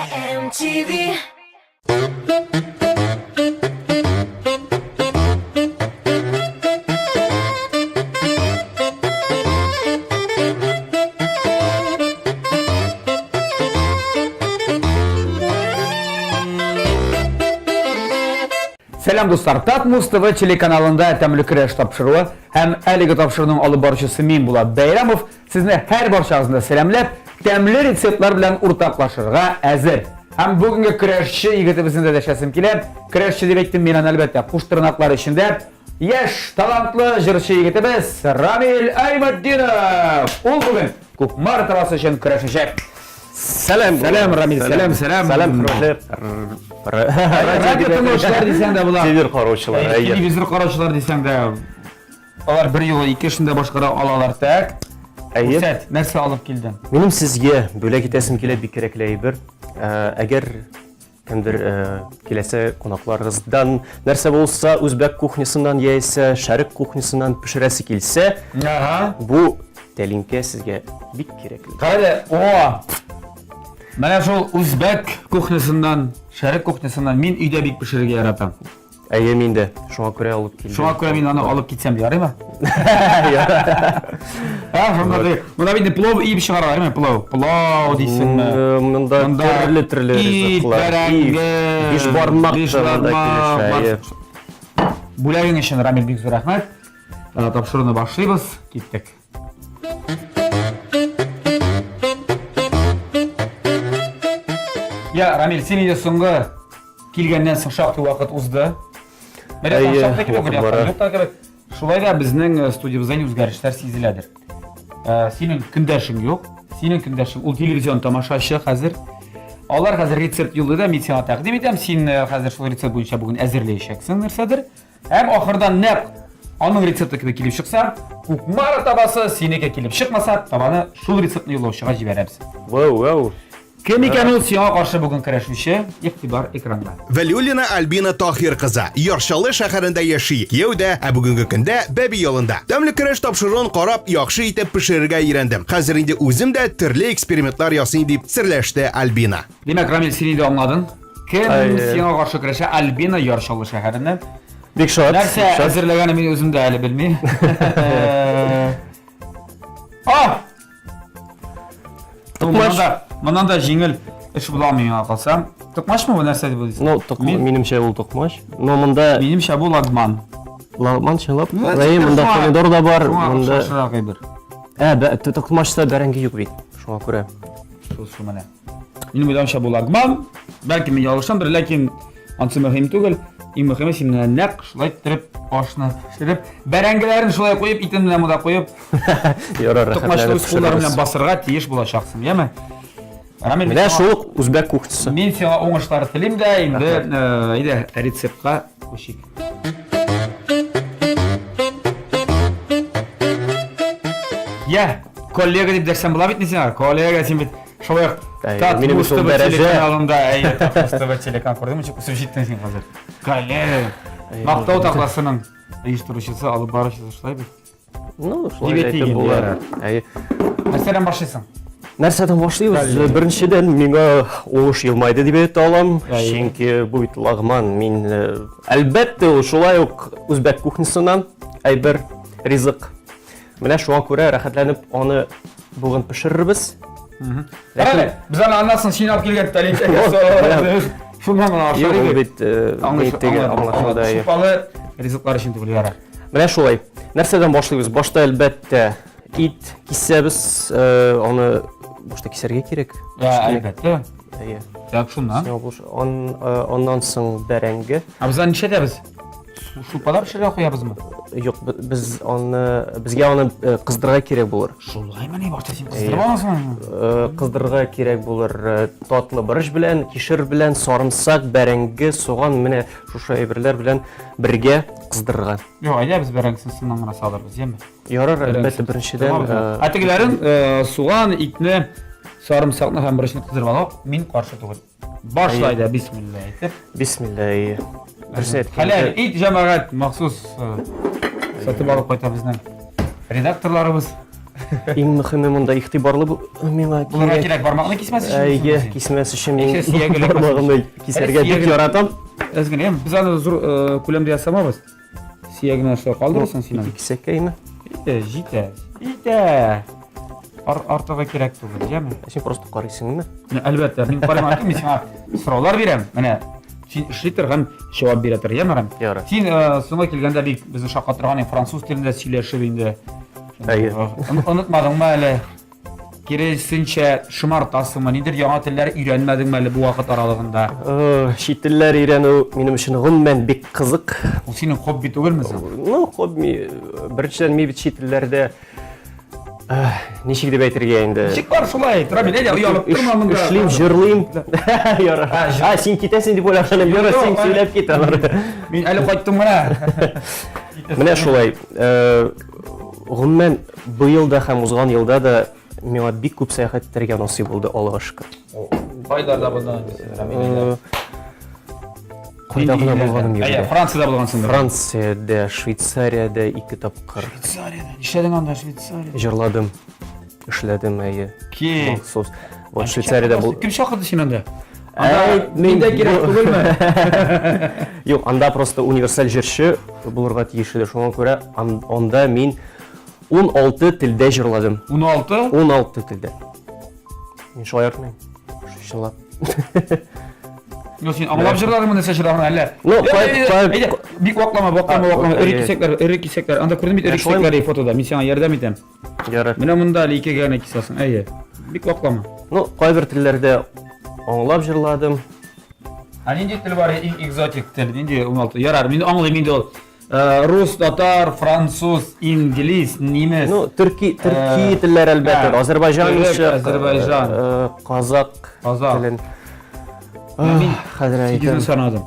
MTV. Selam dostlar, Tatmus TV telekanalında təmli kreş tapşırığı həm əliqə tapşırının alıb barışısı min Bulad Beyramov sizinle hər barışağızında selamləb, təmli reseptlər bilən ortaqlaşırığa əzir. Həm bugünkü kreşçi yigitimizin də dəşəsim kilə, kreşçi direktim minən əlbəttə kuş tırnaqları içində yaş, talantlı jırışı yigitimiz Ramil Aymaddinov. Ol bugün Kukmar tavası için kreşəcək. Selam Ramil, selam. Selam Radyo tıngoçlar deysən də bunlar. Televizor qaroçular. Televizor qaroçular deysən də. Onlar bir yıl, 2 yaşında başqara alalar tək. Sət, nəsə alıb kildin? Benim sizge böyle gitesim kile bir kerekleyi bir. Eğer kimdir kilese konaklarınızdan nerse olsa Uzbek kuhnyasından yiyse, Şarkı kuhnyasından pişiresi kilse bu telinke sizge bir kerekli. Qarada, Mənə şol Uzbek kuhnyasından, Şarkı kuhnyasından min üydə bir pişirge yaratan. Min de şuna göre alıp kildim. Şuna göre min onu alıp gitsem diye, arayma? Bunda bir de plov iyi bir şey var, arayma? Plov deysin mi? Bunda türlü rızıklar. Beş barmak da Bulayın için Ramil Big Zor Ahmet. Tapşırığını başlayız, gittik. Ya Ramil, sen de songa kilgenden şaxtı vaqt uzdı. Mədə şaxtı kimi görüyorlar. Şulay da bizning studiyamızdan o'zgarishlar seziladir. Senin kündəşin yo'q. Senin kündəşin ul televizyon tamaşaçı hazır. Onlar hazır retsept yo'lida men sənə təqdim edəm. Sen hazır şul retsept bo'yicha bugun əzirləyəcəksən нәрсədir. Həm axırdan naq onun retsepti kimi kelib çıxsa, Kukmar tabası senə kelib çıxmasa, tabanı şul retseptni yo'lovchiga jiberəmsən. Wow. Kim ekan o siyona qarşı bugün kurashuvchi? İqtibar ekranda. Valulina Albina Tahir qizi Yorshalı shaharida yashaydi. Kuyovda bugungi kunda Baby yo'linda. Damli kurash topshirig'ini qarab, yaxshi etib pishirishga o'rgandim. Hozir endi o'zimda turli eksperimentlar yasayman deb sirlashdi Albina. Demak, Ramil, seni de anladın. Kim siyona qarşı kurashadi? Albina Yorshalı shaharidan. Big shot. Narsa hazırlaganı men o'zim da hali bilmayman. Bundan da jingil ish bulamıyorum qalsam. To'qmashmi bu narsa deb o'ylaysiz? No, menimcha u to'qmash. No, bunda Menimcha bu lagman. Lagman chalab. Bunda pomidor da bor, bunda. To'qmashda barangi yo'q bit. Shuna ko'ra. Shu mana. Mening o'ylamcha bu lagman. Balki men yolg'ishimdir, lekin ancha muhim tugul. Eng muhimi shuni naq shulay turib, oshni pishirib, barangilarini shulay qo'yib, itim bilan muda qo'yib, to'qmashni o'z qo'llarim bilan bosirga teyish bo'lashaqsim, yami? Mana shu Uzbek kuxnyasi. Men senga o'ng'ishlar tilimda, endi retseptga qo'shik. Ya, kollega deb desam bo'lar bitmi sen? Kollega sen bit. Shulay Benim usul derece. Kanalımda Tatmus telekan ko'rdim, o'sib jetdin sen hozir. Kollega. Maqtov taqlasının uyushtiruvchisi olib borishni shlaydi. No, shulay aytib bo'lar. Masalan boshlaysan. Narsadan boshlaymiz. Birinchidan menga o'sh yilmaydi deb ayta olam. Chunki bu lag'man men albatta shulay Uzbek kuxnyasidan bir rizq. Mana shunga ko'ra rahatlanib uni bugun pishiramiz. Qarang, biz ana anlasin sen olib kelgan talent egasi. Shundan Yo'q, bit anglashildi. Shifoli rizqlar uchun tug'iladi. Mana shulay. Narsadan boshlaymiz. Boshda albatta it kessamiz, uni boshda kesarga kerak. Albatta. Yo'q, shundan. Ondan so'ng barangi. Biz necha deymiz? Shulpalar pishirib qo'yamizmi? Yo'q, bizga uni qizdirga kerak bo'lar. Shullaymi, ne boshda sen qizdirib olasizmi? Qizdirga kerak bo'lar. Tatlı birish bilan, kishir bilan, sarimsoq, barangi, so'g'on, mana shu shayberlar bilan birga qizdirgan. Yo'q, ayda biz barangisini sindan g'ana soldirmiz, yemi? Yo'q, albatta birinchidan Atiklarin so'g'on, itni, sarimsoqni ham birishni qizdirib olib, men qarshi tug'il. Boshlaydi, bismillah aytib. Bismillah. Halal it jamoat maxsus sotib olib qo'ydi bizning redaktorlarimiz. Иң мөһиме монда игътибарлы миңа Буларга кирәк. кирәк бармакны кисмәс өчен. Әйе, кисмәс өчен мин Әйе, сөягеле бармагымны кисәргә бик яратам. Әзгенә, без аны зур күләмдә ясамабыз. Сөягенә шул калдырырсың син аны. Кисәкәйме? Җитә. Җитә. Артыгы кирәк түгел, җәме? Син просто карыйсыңмы? Әлбәттә, мин карыйм, мин сиңа сораулар бирәм. Менә син эшли торган җавап бирә тор, ямарам. Ярар. Син соңга килгәндә бик безне шаккатырган француз телендә сөйләшеп инде. Әйе. Онытмадыңмы әле? Киресенчә шымартасыңмы? Нидер яңа телләр өйрәнмәдеңме әле бу вакыт аралыгында? Чит телләр өйрәнү минем өчен гомумән бик кызык. Ул синең хобби түгелме соң? Ну, хобби беренчедән мин бит чит телләрдә ничек дип әйтергә инде. Ничек бар шулай? Тора бит, әйдә, уялып торма монда. Эшлим, җырлыйм. Ярар. Син китәсең дип уйлашам. Ярар, син сөйләп кит алар. Мин әле кайттым менә. Менә шулай. Гомумән быел да һәм узган елда да миңа бик күп сәяхәт итәргә насыйп булды, Аллага шөкер. Кайда да булган дисәләр. Кайда гына булганым юк. Әйе, Франциядә булгансың. Франциядә, Швейцариядә 2 тапкыр Швейцариядә. Нишләдең анда Швейцариядә? җырладым, эшләдем, әйе. Ки. Махсус. Вот Швейцариядә бул. Кем шакырды син анда? Мин Миндә кирәк түгелме? Юк, анда просто универсаль җырчы булырга тиеш иде. Шуңа күрә анда мин 16 телдә җырладым. 16? 16 телдә. Мин шулай айтмыйм. Шулап. Yo sин аңлап җырладыңмы нәрсә җырлаган әллә? Ну, бик ваклама. Ире кисәкләр. Анда күрдем бит ире кисәкләр фотода. Мин сиңа ярдәм итәм. Ярар. Менә монда әле икегә генә кисәсең. Әйе. Бик ваклама. Ну, кайбер телләрдә аңлап җырладым. Нинди тел бар? Иң экзотик тел. Нинди 16? Ярар, мин аңлыйм инде ул. Рус, татар, француз, инглиз, немец. Ну, төрки телләр әлбәттә. Азәрбайҗанча, Азәрбайҗан, казак телен. Мин Хәзер сигезне әйтәм. санадым.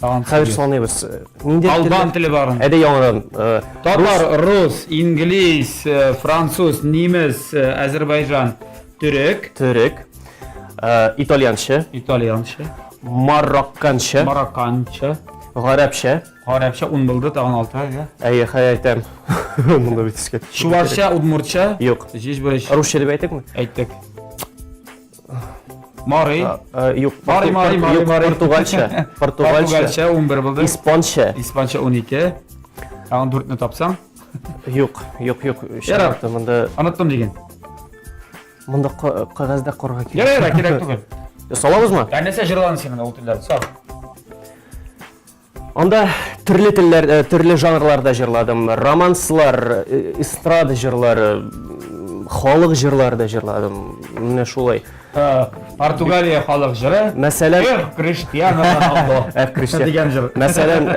Хәзер саныйбыз. Нинди Албан теле бар. Әйдә яңадан. Татар, рус, инглиз, француз, немец, Азәрбайҗан, Төрек, итальянча, марокканча, гарәпчә, гарәпчә 10 булды, тагын 6. әйе, әйтәм. Монда бит искә. Чувашча, удмуртча. Юк. Җиш береш. Русча дип әйтәкме? Әйттек. Мари. Юк. Португальча. Португальча 11 булды. Испанча. Испанча 12. Тагын 4-не тапсаң. Юк. Ярар. Монда Оныттым деген. кагазда корга кирәк. Ярар, кирәк түгел. Салабызмы? Нәрсә җырлаган син ул телләрне? Сак. Анда төрле телләр, төрле жанрларда җырладым. Романслар, эстрада җырлары, халык җырларында җырладым. Менә шулай. Португалия халык җыры. Мәсәлән, Криштиану Роналду дигән җыр. Мәсәлән,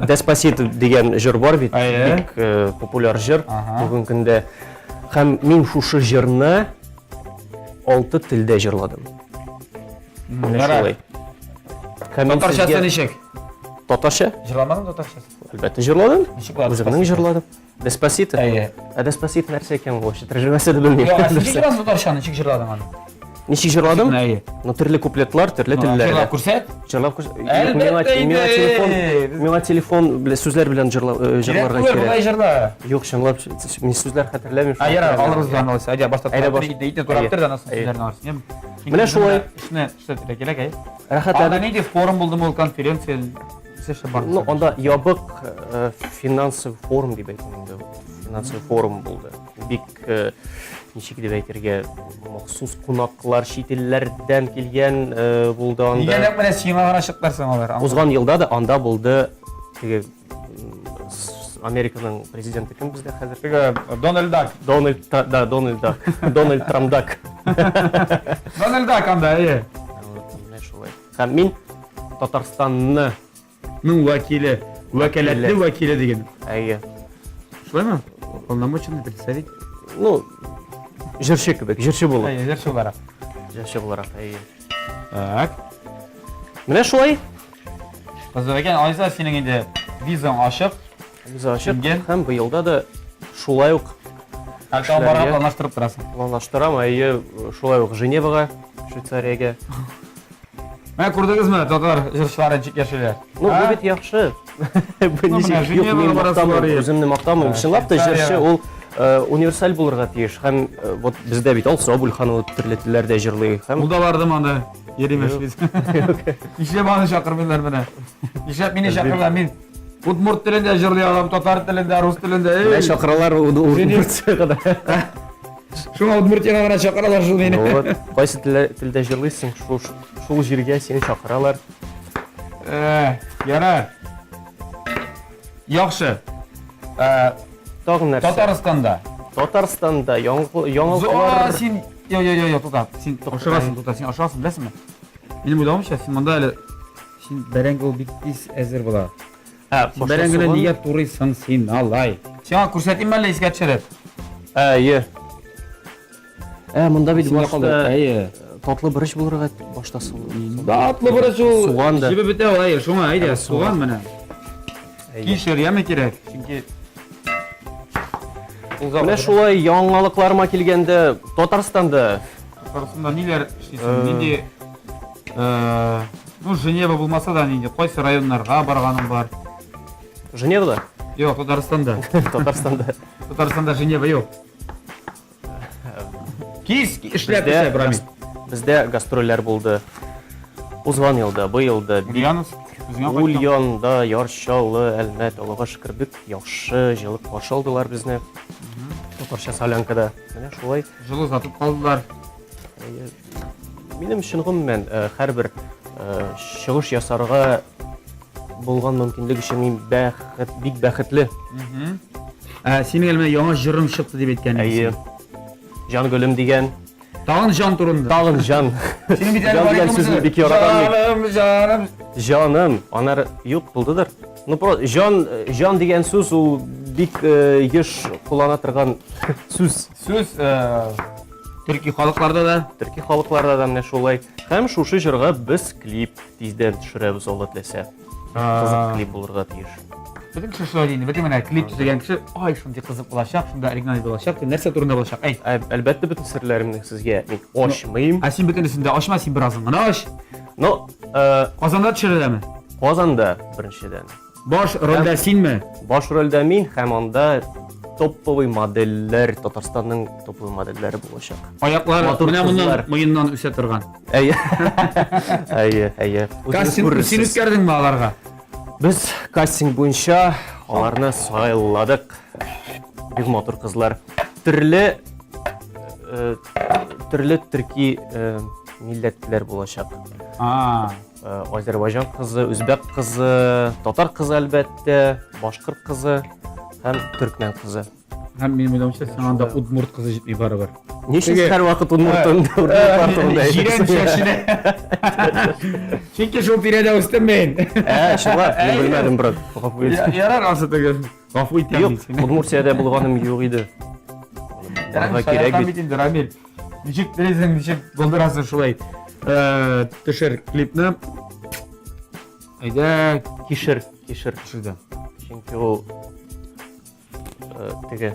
Despacito дигән җыр бар бит. Әйе. Бик популяр җыр бүген көндә. Һәм мин шушы җырны 6 телдә җырладым. Ярар. Татарчасы ничек? Татарча? Җырламадың татарчасы? Әлбәттә җырладым. Ничек булды? Үземнең җырладым. Despacito. Әйе. Despacito нәрсә икән бу? Тәрҗемәсе дә белмим. Ничек җырладың татарчаны? Ничек җырладың аны? Ничек җырладым? Әйе. Ну, төрле куплетлар, төрле телләр. Җырлап күрсәт. Җырлап күрсәт. Әлбәттә, Миңа телефон белән сүзләр белән җырларга Җырларга кирәк. җырла. Юк, чынлап, мин сүзләр хәтерләмим. Ярар, алырбыз аны алса. Әйдә, башта Әйдә, итне турап тор да анасын сүзләрне алырсың. Менә шулай. Эшне эшләтергә кирәк, әйе. Рәхәт Анда нинди форум булдымы ул конференция? Сеша бар. Ну, анда ябык финансовый форум дип әйтәм инде. Финансовый форум булды. Бик ничек дип әйтергә, махсус кунаклар шитилләрдән килгән булды анда. Нигә менә сиңа гына чыктырсың алар? Узган елда да анда булды. Теге Американың президенты кем бездә хәзер? Теге Дональд Дак. Дональд Трамдак. Дональд Дак анда, әйе. Менә шулай. Һәм мин Татарстанны вәкиле, вәкаләтле вәкиле деген. Әйе. Шулаймы? Полномоченный представитель. Ну, җырчы кебек, җырчы булып. Әйе, җырчы буларак. Җырчы буларак, әйе. Так. Менә шулай. Кызык икән, Айса, синең инде визаң ачык. Виза ачык. Һәм быелда да шулай ук Альтан барга планлаштырып торасың. планлаштырам, әйе, шулай ук Женевага, Швейцариягә. Менә күрдегезме, татар җырчылары ничек яшиләр? Ну, бу бит яхшы. Бу ничек? Юк, мин мактамыйм, үземне мактамыйм. Чынлап та җырчы ул универсаль булырга тиеш. Һәм вот бездә бит Алсу Абулханова төрле телләрдә җырлый. Һәм Ул да бардым анда. Еремеш бит. Нишләп аны чакырмыйлар менә? Нишләп мине чакыралар? Мин удмурт телендә җырлый алам, татар телендә, рус телендә. менә чакыралар Удмуртиягә. Шуңа удмуртиягә гына чакыралар шул мине. Вот, кайсы телдә җырлыйсың, шул җиргә сине чакыралар. Ярар. Яхшы. Тагын нәрсә? Татарстанда. Татарстанда яңалыклар. Син тута. Син ашыгасың, син ашыгасың, беләсеңме? Минем уйламыйча, син монда әле син бәрәңге ул бик тиз әзер була. Бәрәңгене нигә турыйсың син, алай? Сиңа күрсәтим әле искә төшереп. Әйе. Монда бит башта Әйе. татлы борыч булырга башта Татлы борыч ул. Суган да. Җибе бетә ул, әйе, шуңа әйдә, суган менә. Кишер яме кирәк, чөнки Менә шулай яңалыкларыма килгәндә Татарстанда Татарстанда ниләр эшлисең? Нинди Женева булмаса да нинди кайсы районнарга барганың бар? Женевада? Юк, Татарстанда. Татарстанда Женева юк. Кис эшләп эшләп барам. Бездә гастрольләр булды. Узган елда, бу елда Ульяновск, Ульяновда, Яршалы, Әлмәт, Аллага шөкер бик яхшы җылы каршы алдылар безне. Татарча солянкада. Менә шулай. Җылы затып калдылар. Минем өчен гомумән һәрбер чыгыш ясарга булган мөмкинлек өчен мин бик бәхетле. Синең әлмә яңа җырың чыкты дип әйткән. Әйе. Җан гөлем дигән. Тагын җан турында. Тагын җан. Синең бит Җан дигән сүзне бик яратам. Җаным. Җаным, анар юк булдыдыр. Ну просто җан дигән сүз ул бик еш куллана торган сүз. Сүз төрки халыкларда да. Төрки халыкларда да менә шулай. Һәм шушы җырга без клип тиздән төшерәбез Алла теләсә. Кызык клип булырга тиеш. Бөтен кеше шулай дийди. Бөтен менә клип төзегән кеше, ай шундый кызык булачак, шунда оригиналь булачак, дип нәрсә турында булачак. Әйт. Әлбәттә бөтен серләремне сезгә мин ачмыйм. Син бөтенесен дә ачма, син беразын гына ач. Но Казанда төшереләме? Казанда беренчедән. Баш рольдә синме? Баш рольдә мин һәм анда топовый модельләр, Татарстанның топовый модельләре булачак. Аяклары менә моннан муеннан үсә торган. Әйе. Әйе. Кастинг син үткәрдеңме аларга? Без кастинг буенча аларны сайладык. Бик матур кызлар. Төрле төрки милләтләр булачак. Азербайҗан кызы, үзбәк кызы, татар кызы әлбәттә, башкорт кызы һәм төркмән кызы. Һәм минем уйламыйча син анда удмурт кызы җитми барыбер. Ничек һәр вакыт удмурттан Җирән чәченә. Чөнки шул тирәдә үстем мин. Шулай, мин белмәдем, брат. Гафу ит. Ярар асы түгел. Гафу итәм Юк, Удмуртиядә булганым юк иде. Барга кирәк бит. Рамил. Ничек теләсәң, ничек булдырасың шулай. Төшер клипны. Әйдә, Кишер. төшердем. Чөнки ул теге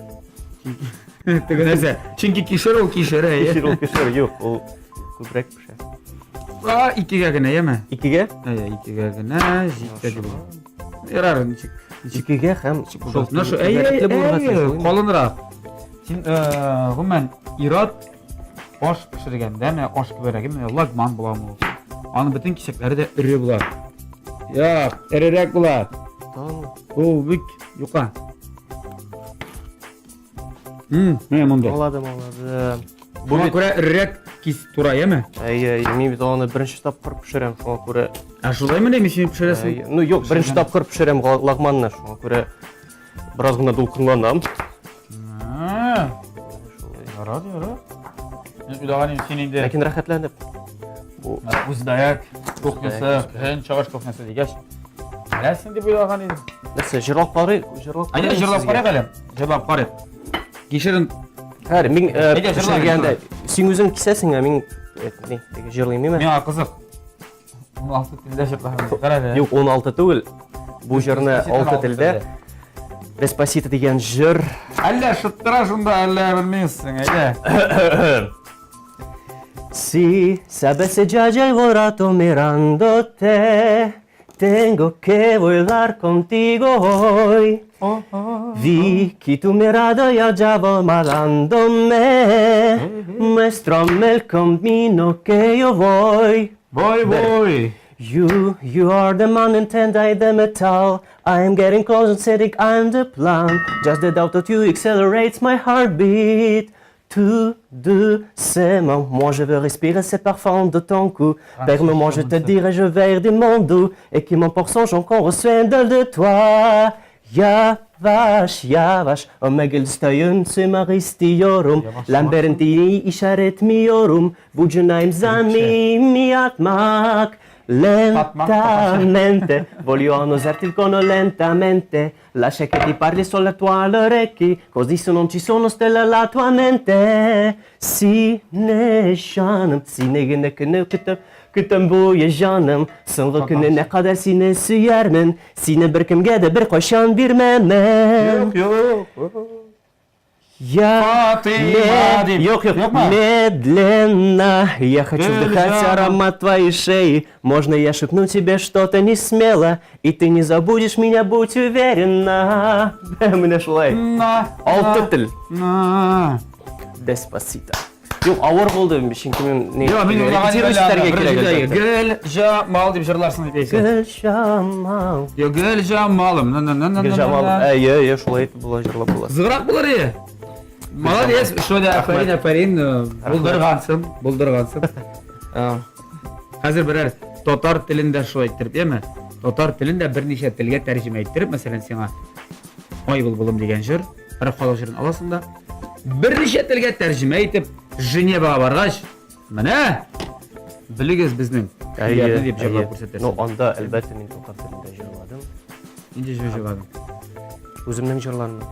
Теге нәрсә? Чөнки кишер ул кишер, Кишер юк, ул күбрәк пешә. Икегә генә, яме? Икегә? Икегә генә, җиткә дип. Ярар, ничек? Икегә һәм Шул, калынрак. Син гомумән ират аш пешергәндә, менә аш күбрәге, менә лагман буламы? Аның бөтен кисәкләре дә ире була. Эрерәк була. Ул бик юка. Менә монда. Аладым. Буга күрә эрерәк кис тура, яме? Әйе, мин бит аны беренче тапкыр пешерәм, шуңа күрә. Шулаймы менә син пешерәсең? Ну юк, беренче тапкыр пешерәм лагманны, шуңа күрә бераз гына дулкынланам. Ярар. Мин уйлаган син инде. Ләкин рәхәтләнеп. Бу Уздаяк кухнясы, һәм чыгыш кухнясы дигәч. Нәрсә дип уйлаган идем? нәрсә, җырлап карый, Әйдә җырлап карыйк әле. Җырлап карыйк. Кишерен Мин пешергәндә син үзең кисәсең, мин теге җырлыйм мин. Миңа кызык. 16 телдә җырлаһам. Карады. Юк, 16 түгел. Бу җырны 6 телдә. Despacito дигән җыр. Әллә шыттыра шунда, әллә белмәйсең, әйдә. Si sabes ya llevo rato mirándote, tengo que volar contigo hoy. Vi que tu mirada ya lleva malándome, muéstrame el camino que yo voy. Voy. You are the mountain and I the metal. I am getting close and setting I'm the plan. Just the doubt that you accelerates my heartbeat. Tout doucement, moi je veux respirer ces parfums de ton cou. Permets-moi, je te dirai, je vers des mondes doux et qui m'emporte son chant qu'on reçoit de toi. Yavaş, ama gülstayın sömaristiyorum. Lambertini işaretmiyorum. Bucuna imzamimi atmak. Lentamente, voglio annusarti con lentamente. Lascia che ti parli solo ai tuoi orecchi, così se non ci sono stelle alla tua mente. Sine canım, sine gene kütüm bu yaşanım. Sonra günü ne kadar sine süyermin. Sine bir kimge de bir koşan bir memen. Yok. Я Фатима, Yok, Yok mu? медленно я хочу вдыхать аромат твоей шеи. Можно я шепну тебе что-то не смело, и ты не забудешь меня, будь уверена. Мене шулай. Алты тіл. Despacito. Yok ağır oldu çünkü ne? Yok, men uylagан teröristlerge kerak. Gül Jamal deb jırlarsın deysen. Gül Jamal. Yo, Gül Jamalım. Gül Jamal. Yo, şulay bular jırlap bular. Zıgırak bular ya. Молодец, şöyle aferin, buldurgansın. Hazır birer Totar tilinde şu ettirip, değil mi? Totar tilinde bir neçe tilge tercüme ettirip, mesela sana Oy bulbulum degen jır, bir qola jırın alasın da bir neçe tilge tercüme etip Jeneva bargaç. Mana biligiz bizning tillarni deb javob ko'rsatasiz. No, onda elbette men totar tilinde jırladım. Ince javadım. O'zimning jırlarımı.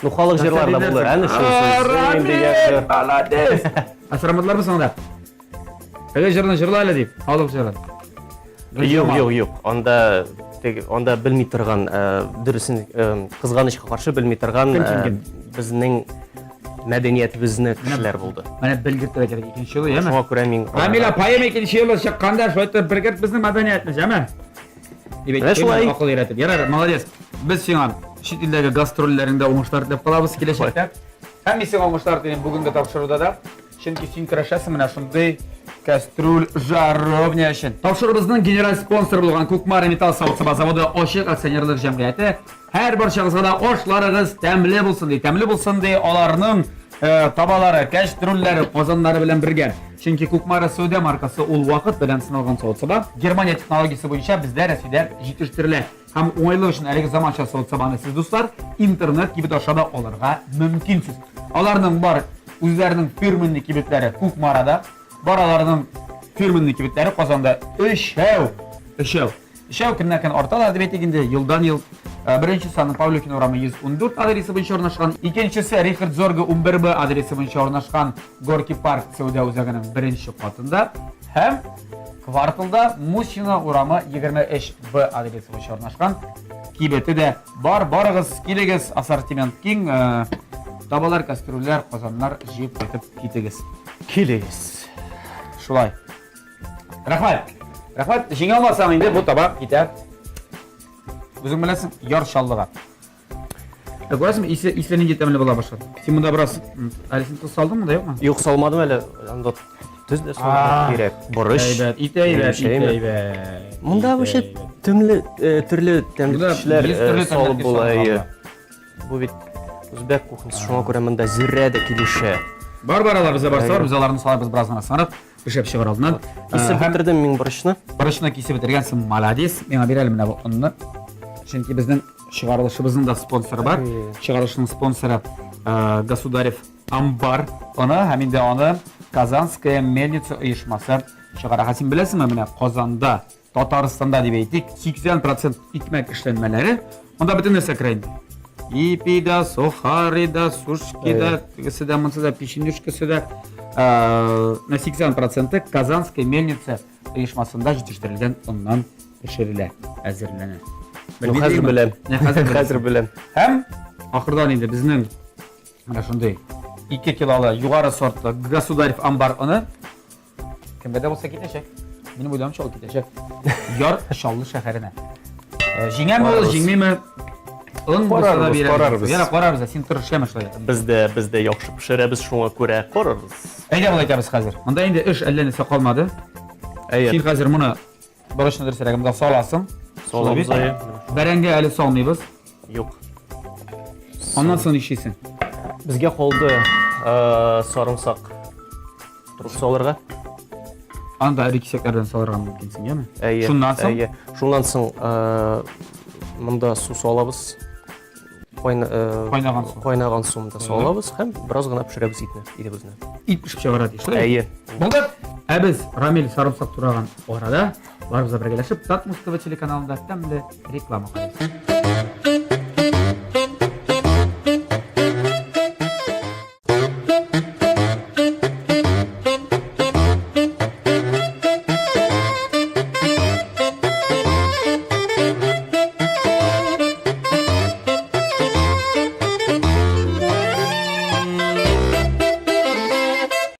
Ну, халық жерларда бұлар, әні шоусыз, дегенші. Молодец! Асырамадылар мı sana da? Öyle jırını jırla öyle deyip, халық жырын. Yok. Onda білмей тұрған, дұрысын қызғанышқа қаршы білмей тұрған біздің мәдениетіміздің кішілер болды. Мәне білгіртіп әкелік екінші жылы, еме? Шоға көре мен... Камила, пайым екінші жылы шыққанда шойты біргірт біздің мәдениетіміз, еме? Ақыл еретіп. Ярар, молодец. Біз сеңан шет елдегі гастроллеріңде оңыштар деп қалабыз келешекте. Һәм сен оңыштар деген бүгінгі тапшыруда да чөнки сен күрәшәсең менә шундый каструль жаровня өчен. Тапшырыбызның генераль спонсоры булган Кукмара металл заводы Ашык акционерлык җәмгыяте һәр барчагызга да ашларыгыз тәмле булсын ди, аларның табалары, каструльләре, казаннары белән бергә. Чөнки Кукмара Сәүдә маркасы ул вакыт белән сыналган савыт-саба Германия технологиясе буенча бездә Россиядә җитештерелә. Һәм уңайлы өчен әлеге заманча савыт-сабаны сез дуслар интернет кибет ашада алырга мөмкинсез. Аларның бар үзләренең фирменный кибетләре Кукмарада, бар аларның фирменный кибетләре Казанда өчәү көннән арталар дип әйтгәндә елдан ел беренче саны Павлюкин урамы 114 адресы буенча урнашкан, икенчесе Рихард Зорге 11Б адресы буенча урнашкан Горький парк Сәүдә үзәгенең беренче катында һәм кварталда Мусина урамы 23Б адресы буенча урнашкан кибете дә бар. Барыгыз, килегез, ассортимент киң, табалар, кастрюльләр, казаннар җыеп кайтып китегез. Килегез. Шулай. Рәхмәт, җиңә алмасаң инде бу таба китә. Үзең беләсең, яр шаллыга. Күрәсеңме, исле нинди тәмле була башлады. Син монда бераз әлесен тuz салдыңмы да, юкмы? Юк, салмадым әле. Анда төз дә салмак кирәк. Борыш. Әйбәт. Монда вообще төрле тәмлешләр салып була. Бу бит үзбәк кухнясы, шуңа күрә монда зирә дә килешә. Бар алар бездә барсалар, без аларны салабыз бераз гына санап, пешеп чыгар алдыннан. Кисеп бетердем мин борышны. Борышны кисеп бетергәнсең, молодец. Миңа бир әле менә бу онны. Чөнки безнең чыгарылышыбызның да спонсоры бар. Чыгарылышның спонсоры Государев Амбар. Һәм инде аны Казанская мельница оешмасы чыгара. Син беләсеңме, менә Казанда, Татарстанда дип әйтик, 80% икмәк эшләнмәләре, анда бөтен нәрсә керә инде. Ипи да, сухари да, сушки да, тегесе да, монсы да, печенюшкасы да. 80% Казанская мельница оешмасында җитештерелгән оннан пешерелә, әзерләнә. Хәзер беләм. Һәм ахырдан инде безнең менә шундый 2 килолы югары сортлы Государев Амбар оны кемгә дә булса китәчәк. Минем уйлавымча ул китәчәк. Яр Шаллы шәһәренә. Җиңәме ул, җиңмиме? Карарбыз. Яна карарбыз, син тырыш ема шулай. Bizde яхшы пешерәбез, шуңа күрә карарбыз. Әйдә булай итәбез хәзер. Монда инде эш әллә нәрсә калмады. Син хәзер моны барышны дөресрәк монда саласың. Салабыз ая. Бәрәңгә әле салмыйбыз. Юк. Аннан соң ишисең. Безгә калды сарымсак. Турып салырга. Анда ире кисәкләрдән салырга мөмкинсең, яме? Шуннан соң монда су салабыз. Кайнаган суны салабыз һәм бераз гына пешерәбез итне. Ит пешеп чыгара ди, шулай. Булды. Без Рамил сарымсак тураган арада барыбыз бергәләшеп Татмус ТВ телеканалында тәмле реклама кылабыз.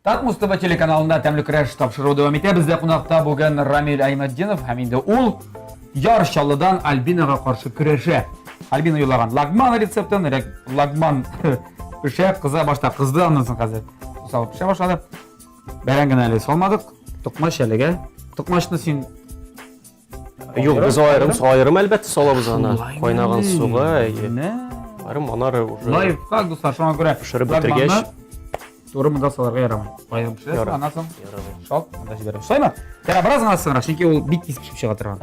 Татмус ТВ телеканалында тәмле көрәш тапшыру дәвам итә. Бездә кунакта бүген Рамил Әймәтдинов һәм инде ул Яршалыдан Альбинага каршы көрәшә. Альбина юлаган лагман рецептын, лагман пешә, кыза башта кызды, аннан соң хәзер салып пешә башлады. Бәрәңгене әле салмадык. Тукмаш әлегә. Тукмашны син Юк, без аерым әлбәттә салабыз аны. Кайнаган суга. Аерым анары уже. Лайфхак дуслар, шуңа күрә пешереп бетергәч туры монда салырга ярамый. Аерым пешә, аннан соң шалт, монда җибәрәбез. Шулаймы? Тәра бераз гына соңра, чөнки ул бик тиз пешеп чыга торган.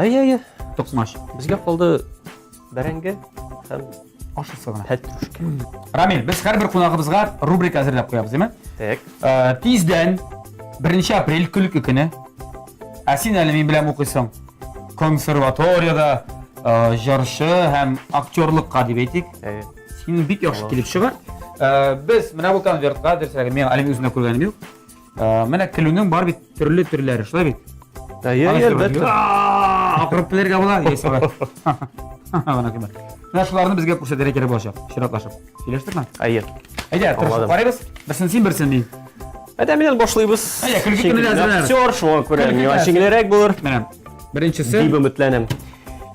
Тукмаш. Безгә калды бәрәңге һәм ашысы гына. пәтрушка. Рамил, без һәрбер кунагыбызга рубрика әзерләп куябыз, димме? Так. Тиздән 1 апрель көлке көне. Син әле мин белән укыйсың. Консерваториядә җырчы һәм актерлыкка дип әйтик. Син бик яхшы килеп чыгар. Без менә бу конвертка дөресрәге мен әле үзенә күргәнем юк. Менә көлүнең бар бит төрле-төрләре, шулай бит. Әлбәттә. Акырып белергә була, яисә. Ана кем. Менә шуларны безгә күрсәтергә кирәк булачак. Чиратлашып. Сөйләштекме? Әйдә, тырышып карыйбыз. Берсен син, берсен мин. Әдәмнән башлыйбыз. Әйдә, көлке көне әзерләнәбез. Актер шуңа күрә миңа җиңелрәк булыр. Менә беренчесе дип өметләнәм.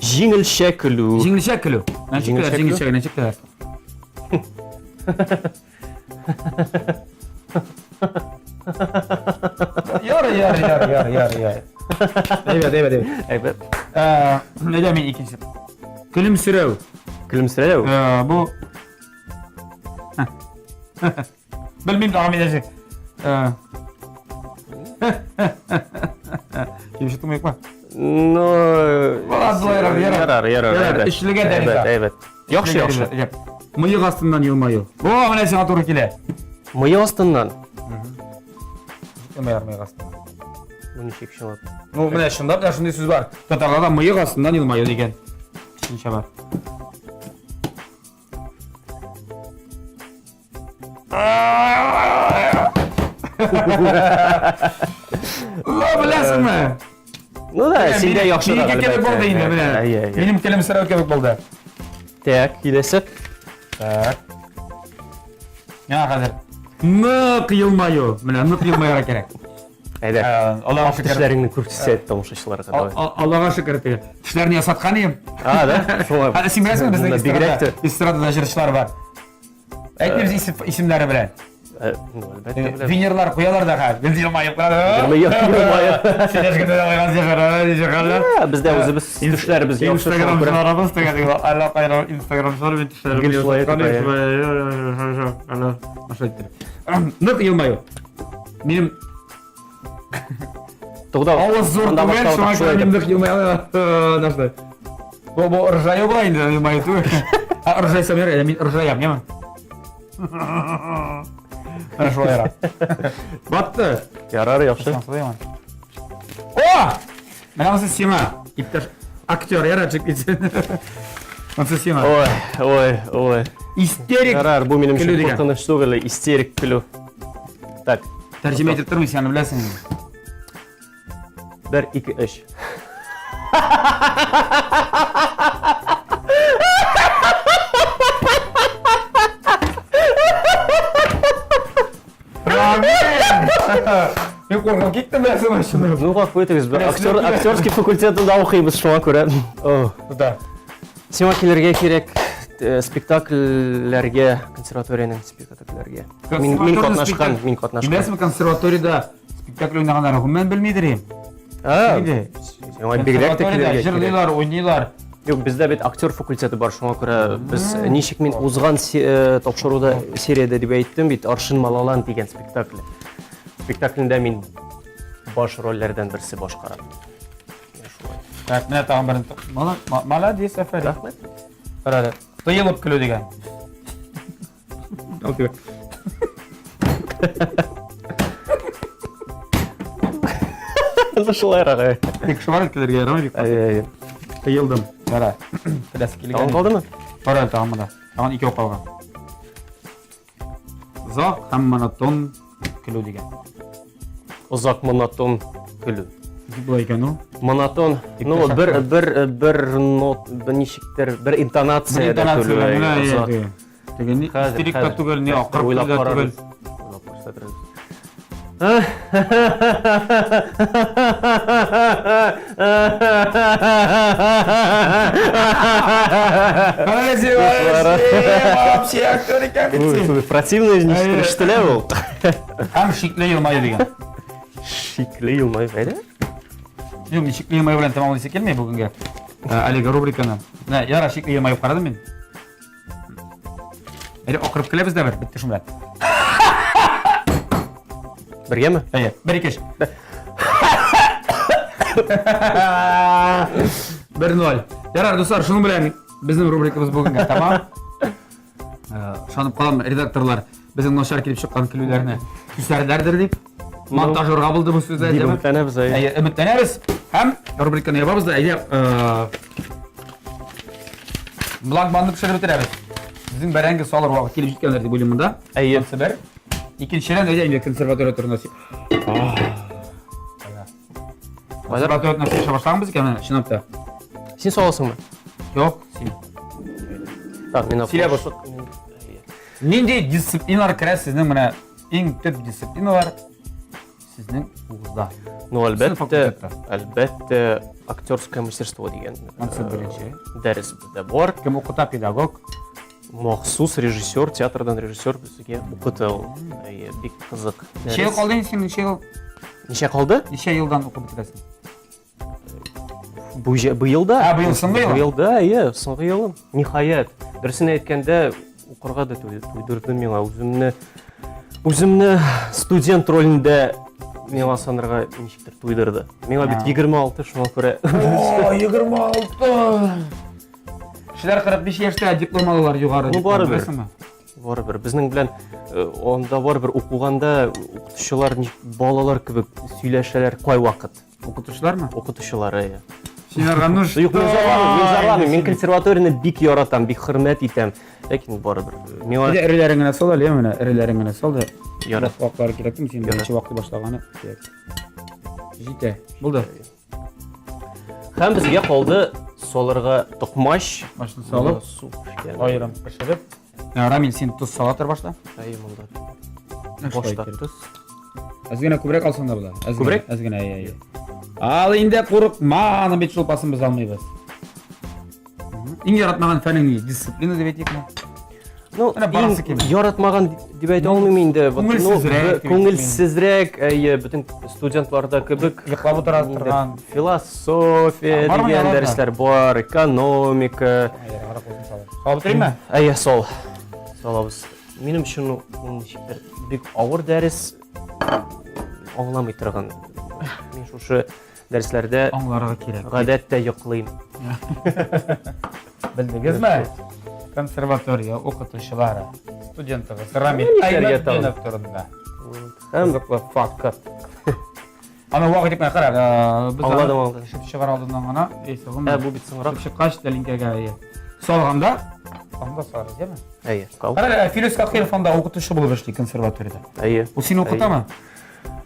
Җиңелчә көлү. Җиңелчә көлү. Җиңелчә генә чыктылар. Яр. Әйбәт. Нәдә мин икенче. Көлемсерәү. Бу Белмим дәвам итәчәк. Кимшә тумыйк ба? Ярар. Эшлегә дә. Әйбәт. Яхшы. Мыек астыннан елмаю. Менә сиңа туры килә. Мыек астыннан. Мыек астыннан. Бу ничек чынлап? Менә шундый сүз бар. Татарларда мыек астыннан елмаю дигән. Төшенчә бар. Беләсеңме? Синдә яхшы да. Кебек булды инде менә. Минем көлемсерәү кебек булды. Так, киләсе. Так. Хәзер. Нык елмаю. Менә нык елмайга кирәк. Әйдә. Аллага шөкер. Тешләреңне күрсәт тамашачыларга. Аллага шөкер тиге. Тешләрне ясаткан идем. Да? Шулай. Син беләсеңме, безнең эстрадада җырчылар бар. Әйтмәбез исемнәре белән. Әлбәттә. Винерлар куялар да хәзер. Без елмаеп калды. Сиңа да алган җыгар. Бездә үзебез тешләребез яхшы. Инстаграмчыларыбыз тегәде. Алла кайран Инстаграмчылар белән тешләребез. Нык елмаю. Минем Тогда авыз зур түгел, шуңа күрә мин нык елмаю. Нәрсә? Бу ржаю була инде елмаю түгел. Ржай самер, мин ржаям, яме? Шулайра. Батты. Ярар, яхшы. О! Менә монсы сиңа. Иптәш актер ярачык итсен. Монсы сиңа. Ой. Истерик. Ярар, бу минем өчен куркыныч түгел, истерик көлү. Так. Тәрҗемә итеп тормыйсың, аны беләсең. 1, 2, 3. Мен қорқып кеттім бәсім шыны. Ну ғафу етіңіз, актерский факультетінде оқимыз шуңа көрә. Да. Сиңа келерге керек спектакльләргә, консерваторияның спектакльләргә. Мин катнашкан. Имәсме консерваторияда спектакль уйнаганнар, гомумән белмидер. Бигрәк тә килергә. Җырлыйлар, уйныйлар. Юк, бездә бит актер факультеты бар, шуңа күрә без ничек мин узган тапшыруда сериядә дип әйттем бит, Аршын Малалан дигән спектакль. Спектаклендә мин баш рольләрдән берсе башкарам. Так, менә тагын берен. Молодец, Афәри. Рәхмәт. Карады. Тыелып көлү дигән. Окей. Шулайрак. Тик шулай көләргә ярамый бит. Тыелдым. Кара. Теләс килгән. Тагын калдымы? Карады тагын монда. Тагын 2 калган. Зак һәм монотон көлү дигән. Озак монотон көлү. Булай икән ул. Монотон, ну бер нот, ничектер, бер интонация да көлү. Тегене истерикта түгел, не акырып түгел. Вообще актер икән бит. Противный ничектер иштелә ул. Һәм шикле елмаю дигән. Шикле елмай бәйдә? Юк, шикле елмаю белән тәмамлыйсы килмәй бүгенгә. Әлеге рубриканы. Яра шикле елмаю карадым мин. Әле акырып көләбез дә бер, битте шунда. Бергәме? Әйе, бер икеш. 1-0. Ярар, дуслар, шуның белән безнең рубрикабыз бүгенгә тамам. Шанып калам, редакторлар безнең начар килеп чыккан көлүләрне күсәрдәрдер дип. Монтажерга булды бу сүзләр. Үмитләнәбез. Әйе, өметләнәбез. Һәм рубриканы ябабыз да, әйе, бланкбанды пешереп бетерәбез. Безнең бәрәңге салыр вакыт килеп җиткәннәр дип уйлыйм монда. Әйе. Бер. Икенчедән әйе, инде консерватория турында. Консерватория турында сөйләшә башлаганбыз икән, чынлап та. Син саласыңмы? Юк, син. Так, мин Сөйлә баш. Нинди дисциплиналар керә сезнең менә иң төп дисциплиналар сезнең угызда? Ну, әлбәттә, актерское мастерство дигән. Монсы беренче. Дәрес дә бар. Кем укыта, педагог? Махсус режиссер, театрдан режиссер безгә укыты ул. Бик кызык. Ничә ел калды син, ничә ел? Ничә калды? Ничә елдан укып бетерәсең? Быел да. Быел соңгы ел? Быел да, соңгы елым. Ниһаят. Дөресен әйткәндә, укырга да туйдырды миңа үземне студент ролендә миңа санарга ничектер туйдырды. Миңа бит 26, шуңа күрә. 26. Кешеләр 45 яшьтә диплом алалар югары. Ну, барыбер. Безнең белән анда барыбер укуганда укытучылар балалар кебек сөйләшәләр кай вакыт. Укытучылармы? Укытучылар, Син аргануш. Юк, мин консерваторияны бик яратам, бик хөрмәт итәм. Ләкин барыбер. Миңа Эреләрен генә сал әле, менә эреләрен генә сал да. Ярат. Вакытлар кирәкме син беренче вакыты башлаганы? Җитә. Булды. Һәм безгә калды солырга токмаш, Башны салып, су пешкән. айрым пешереп. Рамин син туз салатыр башта. Әйе, монда. Башта Башта туз. Әзгенә күбрәк алсаң да була. Күбрәк? Әзгенә, әйе. Ал инде курыкма, аны бит шулпасын без алмыйбыз. Иң яратмаган фәнең дисциплина дип әйтикме? Ну, яратмаган дип әйтә алмыйм инде. Күңелсезрәк, бөтен студентларда кебек Йоклап утыра торган. Философия дигән дәресләр бар, экономика. Салып бирәме? Әйе, сал. Салабыз. Минем өчен ул ничектер бик авыр дәрес, аңламый торган. Мин шушы дәресләрдә Аңларга кирәк. гадәттә йоклыйм. Белдегезме? Консерватория укытучылары, студентлары Рамил Ничәргә Әймәтдинов турында. Һәм Кызыклы факт. Аны вакыт итмәй карап, без Аңладым. Шып чыгар алдыннан гына, эсегем. Бу бит соңрак. Чыккач тәлинкәгә салганда, анда сары, димме? Әйе, кал. Кара, Филос Кахиров укытучы булып эшли консерваториядә. Әйе. Ул сине укытамы?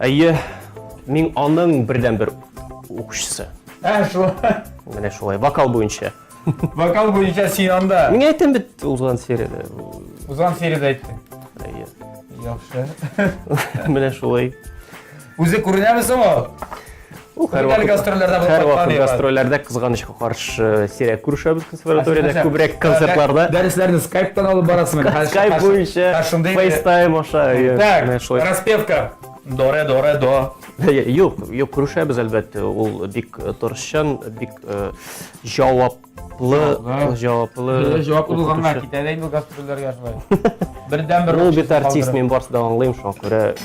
Әйе. Мин аның бердән-бер укучысы. Шул. Менә шулай, вокал буенча. Вокал буенча син анда. Мин әйттем бит узган сериядә. Узган сериядә әйттең. Әйе. Яхшы. Менә шулай. Үзе күренәме соң ул? Әлі гастрольлерде болып Һәр жатқан вакыт еді. гастрольләрдә кызганычка каршы сирәк күрешәбез консерваториядә, күбрәк концертларда. Дәресләрне скайптан алып барасың. Skype буенча, FaceTime аша. Так, распевка. Доре, доре, до. Юк, күрешәбез әлбәттә. Ул бик тырышчан, бик җаваплы. Жауап булганга китәдә инде гастрольләргә шулай. Бердән-бер. Ул бит артист, мин барсы да аңлыйм, шуңа күрә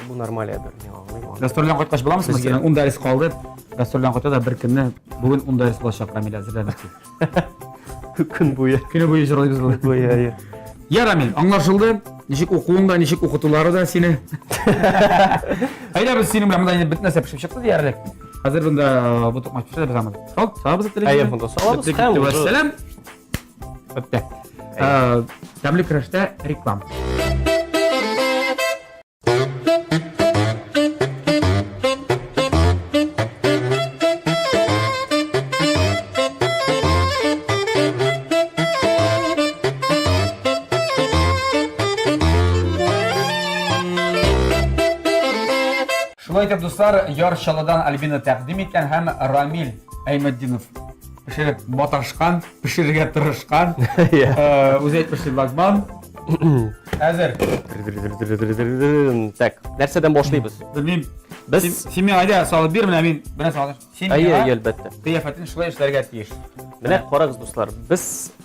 бу нормаль әбер, мин аңлыйм. Гастрольдән кайткач буламыз, мәсәлән, 10 дәрес калды. Гастрольдән кайта да бер көнне бүген 10 дәрес булачак Рамил әзерләнеп. Көн буе. Көне буе җырлыйбыз бу. Буе. Я, Рамил, аңлашылды. Ничек укуың да, ничек укытулары да сине. Әйдә без синең белән монда бит нәрсә пешеп чыкты диярлек. Хәзер монда бу токмач пешерә без амал. Шал, сабыз телефон. Әйе, монда салабыз һәм Вәссәлам. Бетте. Тәмле көрәштә реклама. Шулай итеп, дуслар, Яр Чаллыдан Альбина тәкъдим иткән һәм Рамил Әймәтдинов пешереп маташкан, пешерергә тырышкан. Үзе әйтмешли лагман. Хәзер. Так, нәрсәдән башлыйбыз? Белмим. Без Син миңа әйдә салып бир менә мин белән салыр. Син әйе, әлбәттә. кыяфәтен шулай эшләргә тиеш. Менә карагыз, дуслар, без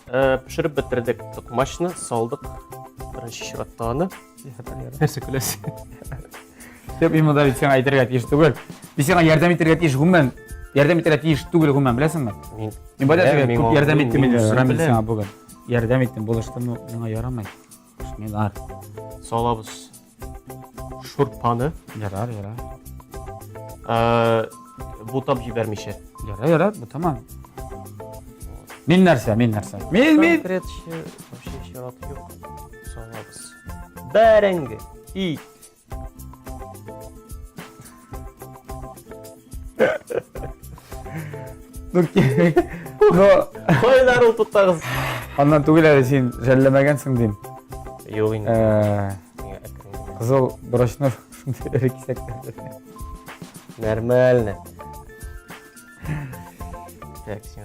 пешереп бетердек токмачны, салдык. Беренче чиратта аны. Нәрсә көләсең? Мин монда бит сиңа әйтергә тиеш түгел. Мин сиңа ярдәм итәргә тиеш гомумән. Ярдәм итәргә тиеш түгел гомумән, беләсеңме? Мин бада сиңа күп ярдәм иттем инде Рамил сиңа бүген. Ярдәм иттем, булыштымы, миңа ярамый. Мин ар. Салабыз шурпаны. Ярар. Бутап җибәрмичә. Ярар, бу тамам. Мин нәрсә? Мин. Вообще чират юк. Салабыз. Бәрәңге. И. Ну, Кайдар ул тутагыз. аннан түгел әле син жәлләмәгәнсең дим. Юк инде. Кызыл брошны шундый эре кисәктәр. Нормально. Так, син.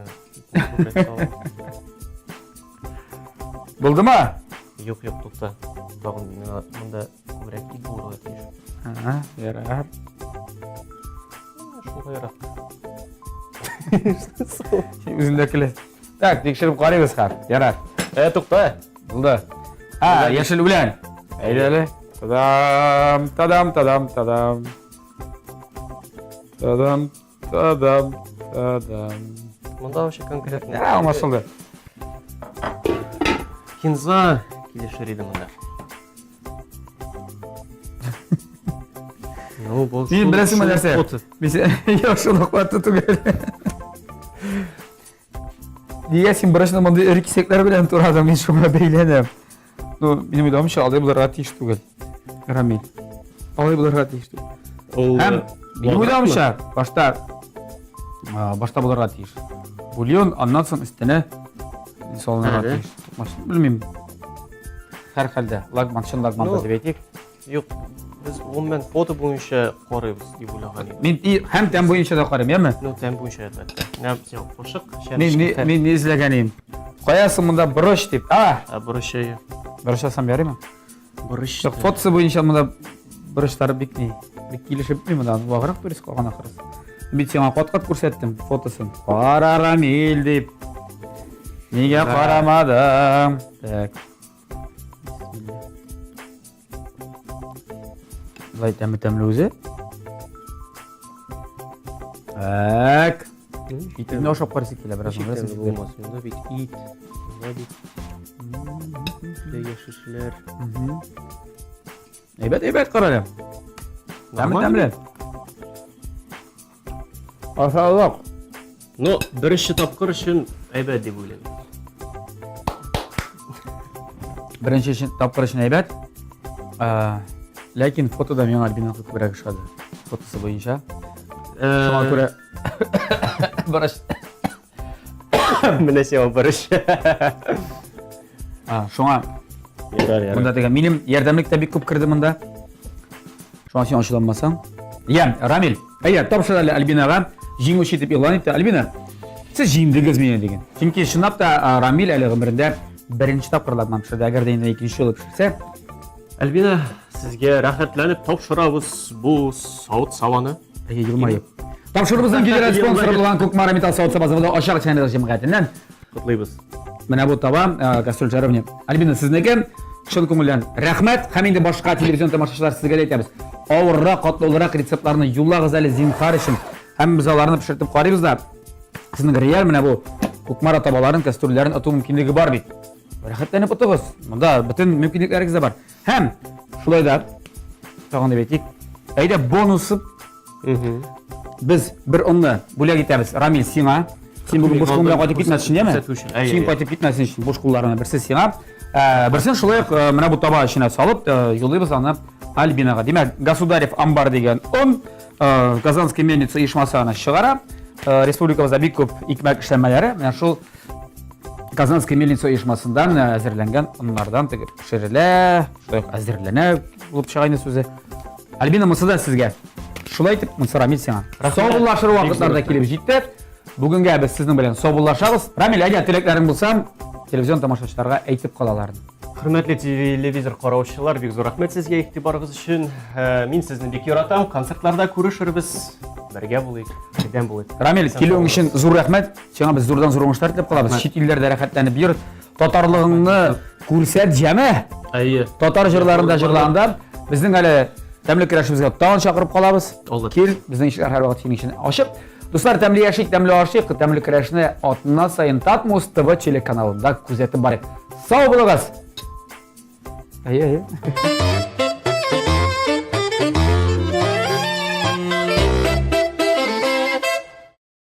Булдымы? Юк, тукта. Тагын монда күбрәк ит булырга тиеш. Ярар. Шулай ярат. Үзендә килә. Так, тикшереп карыйбыз хәр. Ярар. Тукта. Булды. Яшел үлән. Әйдә әле. Тадам. Монда вообще конкретно. Аңлашылды. Кинза килешер иде монда. Ну, бу. Мин беләсеңме нәрсә? Мин яхшылык вакыты түгел. Нигә син брошны монда эре кисәкләр белән турадың? Мин шуңа бәйләнәм. Ну, минем уйламыйча алай булырга тиеш түгел. Рамил. Алай булырга тиеш түгел. Һәм минем уйламыйча башта булырга тиеш. Бульон, аннан соң өстенә салынырга тиеш. Белмим. Һәр хәлдә лагман дип әйтик. Юк, без гомумән фото буенча карыйбыз дип уйлаган идем. Мин һәм тәм буенча да карыйм, яме? Ну, тәм буенча әлбәттә. Нәрсә кушык, Мин ни эзләгәнем? Каясың монда брош дип. Бурычы. Брошасам ярыймы? Бурыч. Фотосы буенча монда брошлары бик килешеп бит монда. Ваграк турис калган ахыры. Мин сиңа кат күрсәттем фотосын. Кара Рамил дип. Нигә карамадың? Так. Лай тәмле үзе. Так. Итне ошап карыйсы килә бераз. Булмас, монда бит ит. Монда бит. Яшешләр. Әйбәт каралам. Тәмле. Ашалык. Ну, беренче тапкыр өчен әйбәт дип уйлыйм. Беренче тапкыр өчен әйбәт. Ләкин фотода миңа Альбина күбрәк ошады. Фотосы буенча. Шуңа күрә брош. Менә сиңа брош. Шуңа монда дигән минем ярдәмлек тә бик күп кирде монда. Шуңа син ачуланмасаң, иә Рамил тапшыр әлі Альбинаға жеңуші етіп илан етті. Альбина, сіз жеңдіңіз менен деген. Чөнки шынап та Рамил әлі ғұмырында бірінші тапқырлады пішірді, әгер де енді екінші жолы пішірсе. Альбина, сізге рахатланып тапшырабыз бұл сауыт сабаны. Елмайып. Тапшырыбыздың генерал спонсоры болған Көкмара металл сауыт сабазында ашақ чайнағы жемғатынан. Құтлайбыз. Мына бұл таба кастрюль жарымне. Альбина, сізнеге шын көңілден рахмет. Хаминде башқа телевизион тамашашылар сізге де айтамыз. Ауырырақ, қатлаулырақ рецептларны юллағыз әлі зинхар үшін. Һәм біз аларны пішіртіп қарайбыз да. Сіздің реал мына бұл Көкмара табаларын, кастрюльлерін ату мүмкіндігі бар бейт. Рахаттанып отығыз. Мұнда бүтін мүмкіндіктәріңіз де бар. Һәм шулай да тағында бетейік. Әйді бонусы біз бір ұнны бөлек етеміз. Рамил, сиңа. Сен бүгін бош қолымда қайтып кетмәсін, еме? Сен қайтып кетмәсін үшін бош қолдарына бірсі сиңа. Бірсін шулай мына бұл таба ішіне салып, жолдайбыз аны Альбинаға. Демек, Государев амбар деген ұн, Казанский мельница ешмасы аны шығара. Республикамызда бик көп икмәк эшләмәләре. Менә шул Казанский мельница ешмасындан әзерленген ұннардан пішірілі, әзерлене болып шығайны сөзі. Альбина, мұсы да сізге. Шулай айтып, мұсы Рамил сеңа. Соғыллашыр уақыттарда келіп жетті. Бүгінгі біз сіздің білен соғыллашағыз. Рамил, әне тілеклерің болсам, телевизион тамашашыларға әйтіп қалаларын. Құрметлі телевизор қараушылар, бек зор рахмет сізге иқтибарыңыз үшін. Мен сіздің бек яратам. Концертларда көрішірбіз. Бірге болайық, бірден болайық. Рамил, келуің үшін зор рахмет. Сеңа біз зордан зор оңыштар тілеп қалабыз. Шет елдерде рахаттанып бер. Татарлығыңны көрсет жеме. Татар жырларында жырлағанда біздің әлі тәмлі күрәшімізге тағын шақырып қалабыз. Кел, біздің ішілер әр уақыт сенің үшін ашып. Достар, тәмлі яшик, тәмлі ашик, тәмлі күрәшіні атына сайын Татмос ТВ телеканалында күзетіп барып. Сау болыңыз!